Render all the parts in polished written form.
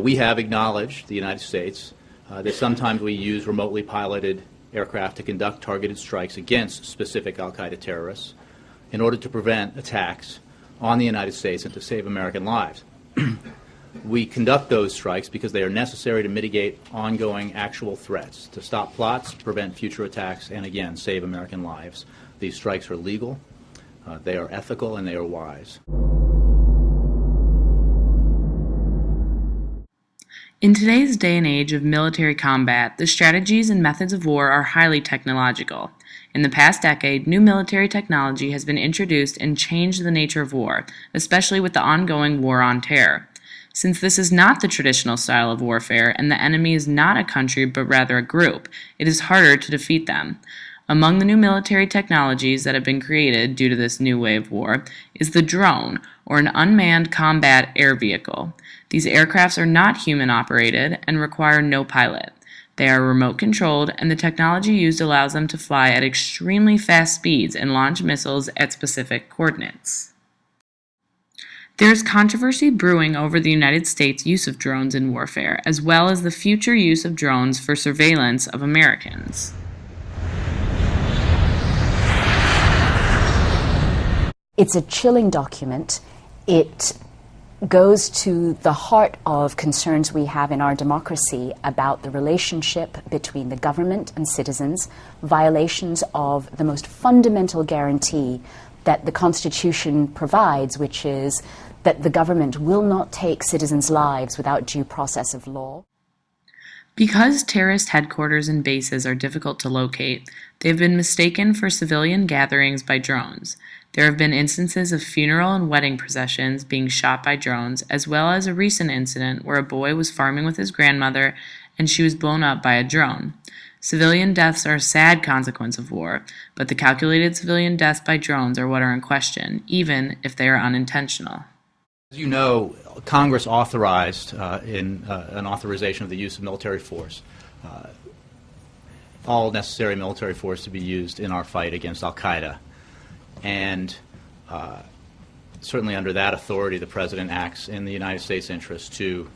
we have acknowledged, the United States, that sometimes we use remotely piloted aircraft to conduct targeted strikes against specific al-Qaeda terrorists in order to prevent attacks on the United States and to save American lives. We conduct those strikes because they are necessary to mitigate ongoing actual threats, to stop plots, prevent future attacks, and again, save American lives. These strikes are legal, they are ethical, and they are wise. In today's day and age of military combat, the strategies and methods of war are highly technological. In the past decade, new military technology has been introduced and changed the nature of war, especially with the ongoing war on terror. Since this is not the traditional style of warfare and the enemy is not a country but rather a group, it is harder to defeat them. Among the new military technologies that have been created due to this new way of war is the drone, or an unmanned combat air vehicle. These aircrafts are not human-operated and require no pilot. They are remote-controlled, and the technology used allows them to fly at extremely fast speeds and launch missiles at specific coordinates. There is controversy brewing over the United States' use of drones in warfare, as well as the future use of drones for surveillance of Americans. It's a chilling document. It goes to the heart of concerns we have in our democracy about the relationship between the government and citizens, violations of the most fundamental guarantee that the Constitution provides, which is that the government will not take citizens' lives without due process of law. Because terrorist headquarters and bases are difficult to locate, they have been mistaken for civilian gatherings by drones. There have been instances of funeral and wedding processions being shot by drones, as well as a recent incident where a boy was farming with his grandmother and she was blown up by a drone. Civilian deaths are a sad consequence of war, but the calculated civilian deaths by drones are what are in question, even if they are unintentional. As you know, Congress authorized in an authorization of the use of military force, all necessary military force to be used in our fight against al-Qaeda. And certainly under that authority, the President acts in the United States' interest to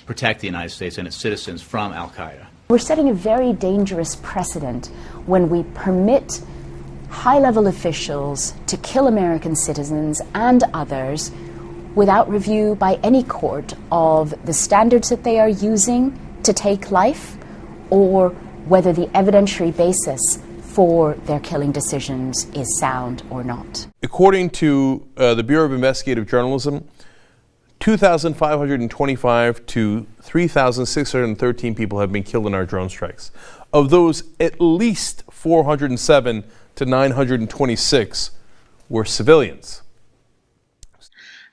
protect the United States and its citizens from al-Qaeda. We're setting a very dangerous precedent when we permit high-level officials to kill American citizens and others without review by any court of the standards that they are using to take life or whether the evidentiary basis for their killing decisions is sound or not. According to the Bureau of Investigative Journalism, 2,525 to 3,613 people have been killed in our drone strikes. Of those, at least 407 to 926 were civilians.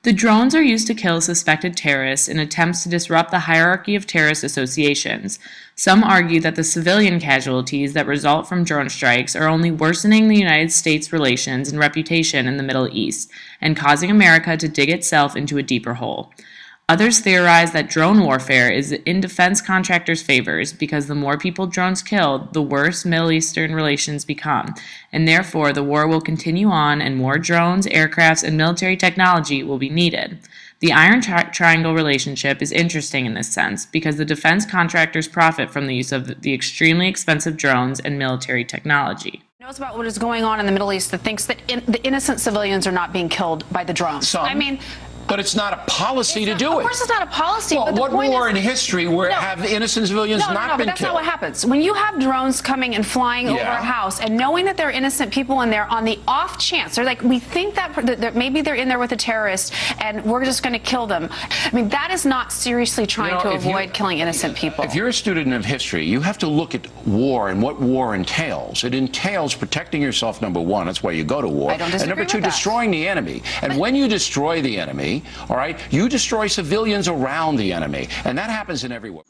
The drones are used to kill suspected terrorists in attempts to disrupt the hierarchy of terrorist associations. Some argue that the civilian casualties that result from drone strikes are only worsening the United States' relations and reputation in the Middle East and causing America to dig itself into a deeper hole. Others theorize that drone warfare is in defense contractors' favors because the more people drones kill, the worse Middle Eastern relations become, and therefore the war will continue on and more drones, aircrafts, and military technology will be needed. The Iron Triangle relationship is interesting in this sense because the defense contractors profit from the use of the extremely expensive drones and military technology. Knows about what is going on in the Middle East that thinks that the innocent civilians are not being killed by the drones. But it's not a policy to do it. Of course it's not a policy. Well, but what war in history where have innocent civilians not been killed? But that's not what happens. When you have drones coming and flying over a house and knowing that there are innocent people in there on the off chance, they're like, we think that maybe they're in there with a terrorist and we're just going to kill them. I mean, that is not seriously trying to avoid killing innocent people. If you're a student of history, you have to look at war and what war entails. It entails protecting yourself, number one. That's why you go to war. I don't disagree and number two, with that. destroying the enemy. And when you destroy the enemy, all right, you destroy civilians around the enemy, and that happens in every war.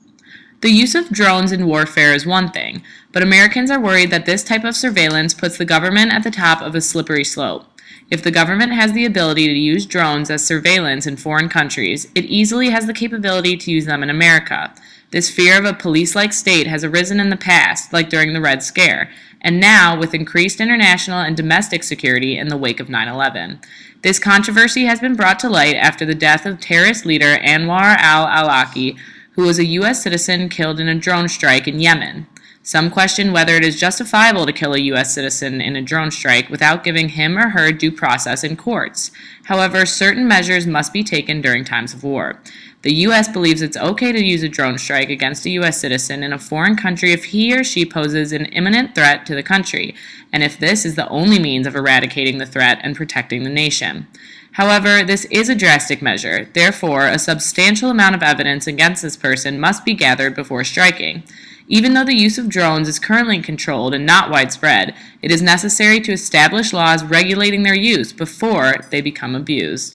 The use of drones in warfare is one thing, but Americans are worried that this type of surveillance puts the government at the top of a slippery slope. If the government has the ability to use drones as surveillance in foreign countries, it easily has the capability to use them in America. This fear of a police-like state has arisen in the past, like during the Red Scare, and now with increased international and domestic security in the wake of 9/11. This controversy has been brought to light after the death of terrorist leader Anwar al-Awlaki, who was a U.S. citizen killed in a drone strike in Yemen. Some question whether it is justifiable to kill a U.S. citizen in a drone strike without giving him or her due process in courts. However, certain measures must be taken during times of war. The U.S. believes it's okay to use a drone strike against a U.S. citizen in a foreign country if he or she poses an imminent threat to the country, and if this is the only means of eradicating the threat and protecting the nation. However, this is a drastic measure. Therefore, a substantial amount of evidence against this person must be gathered before striking. Even though the use of drones is currently controlled and not widespread, it is necessary to establish laws regulating their use before they become abused.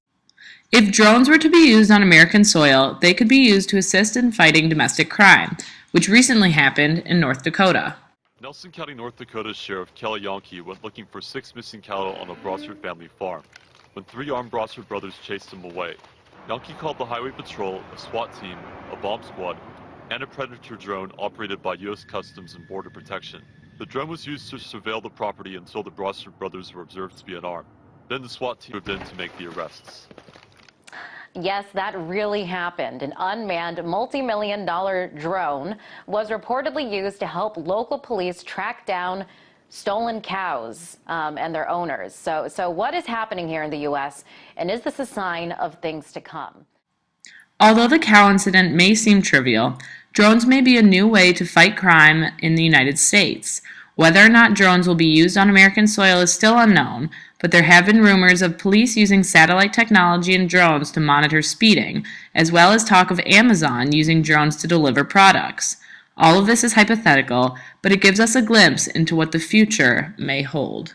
If drones were to be used on American soil, they could be used to assist in fighting domestic crime, which recently happened in North Dakota. Nelson County, North Dakota Sheriff Kelly Yonke went looking for 6 missing cattle on a Brossard family farm when 3 armed Brossard brothers chased him away. Yonke called the Highway Patrol, a SWAT team, a bomb squad, and a Predator drone operated by U.S. Customs and Border Protection. The drone was used to surveil the property until the Brossard brothers were observed to be unarmed. Then the SWAT team moved in to make the arrests. Yes, that really happened. An unmanned multi-million-dollar drone was reportedly used to help local police track down stolen cows and their owners. So what is happening here in the U.S., and is this a sign of things to come? Although the cow incident may seem trivial, drones may be a new way to fight crime in the United States. Whether or not drones will be used on American soil is still unknown, but there have been rumors of police using satellite technology and drones to monitor speeding, as well as talk of Amazon using drones to deliver products. All of this is hypothetical, but it gives us a glimpse into what the future may hold.